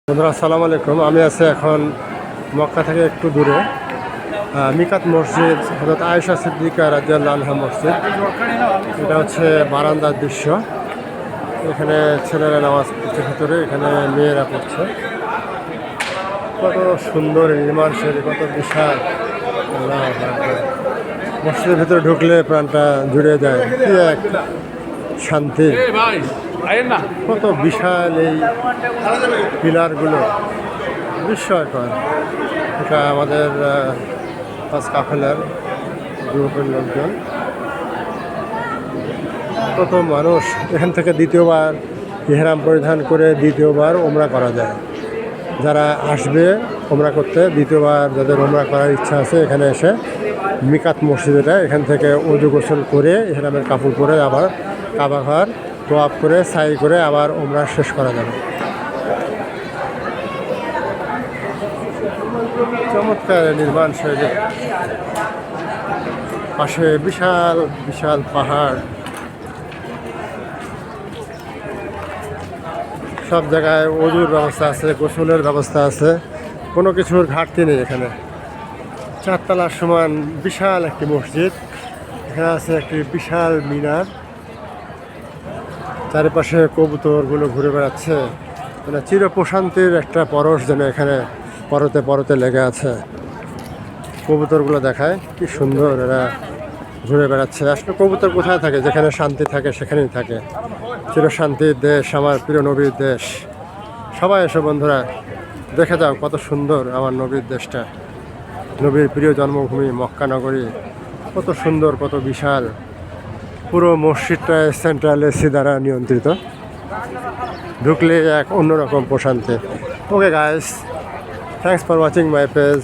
বন্ধুরা আসসালামু আলাইকুম। আমি আছি এখন মক্কা থেকে একটু দূরে মিকাত মসজিদ, হযরত আয়েশা সিদ্দিকা রাদিয়াল্লাহু আনহা মসজিদ। এটা হচ্ছে বারান্দার দৃশ্য। এখানে ছেলেরা নামাজ পড়ছে ভিতরে, এখানে মেয়েরা পড়ছে। কত সুন্দর নির্মাণ শৈলী, কত বিশাল! আল্লাহু আকবার। মসজিদের ভিতরে ঢুকলে প্রাণটা জুড়ে যায়, কি এক শান্তি! কত বিশাল এই পিলারগুলো, বিস্ময়কর। এটা আমাদের পাঁচ কাফেলার গ্রুপের লোকজন। কত মানুষ! এখান থেকে দ্বিতীয়বার ইহরাম পরিধান করে দ্বিতীয়বার ওমরা করা যায়। যারা আসবে ওমরা করতে, দ্বিতীয়বার যাদের ওমরা করার ইচ্ছা আছে, এখানে এসে মিকাত মসজিদে এখান থেকে ওযু গোসল করে ইহরামের কাপড় পরে আবার কাবা ঘর তোয়াফ করে সাই করে আবার ওমরা শেষ করা যাবে। চমৎকার নির্মাণ শৈলী। পাশে বিশাল বিশাল পাহাড়। সব জায়গায় ওযুর ব্যবস্থা আছে, গোসলের ব্যবস্থা আছে, কোনো কিছুর ঘাটতি নেই এখানে। 4 তলার সমান বিশাল একটি মসজিদ। এখানে আছে একটি বিশাল মিনার, চারিপাশে কবুতরগুলো ঘুরে বেড়াচ্ছে। মানে চির প্রশান্তির একটা পরশ যেন এখানে পরতে পরতে লেগে আছে। কবুতরগুলো দেখায় কি সুন্দর, এরা ঘুরে বেড়াচ্ছে। আসলে কবুতর কোথায় থাকে? যেখানে শান্তি থাকে সেখানেই থাকে। চির শান্তির দেশ, আমার প্রিয় নবীর দেশ। সবাই এসো বন্ধুরা, দেখে যাও কত সুন্দর আমার নবীর দেশটা, নবীর প্রিয় জন্মভূমি মক্কা নগরী। কত সুন্দর, কত বিশাল! পুরো মসজিদটা সেন্ট্রাল এসি দ্বারা নিয়ন্ত্রিত। ঢুকলে এক অন্যরকম প্রশান্তি। Okay guys, thanks for watching my page.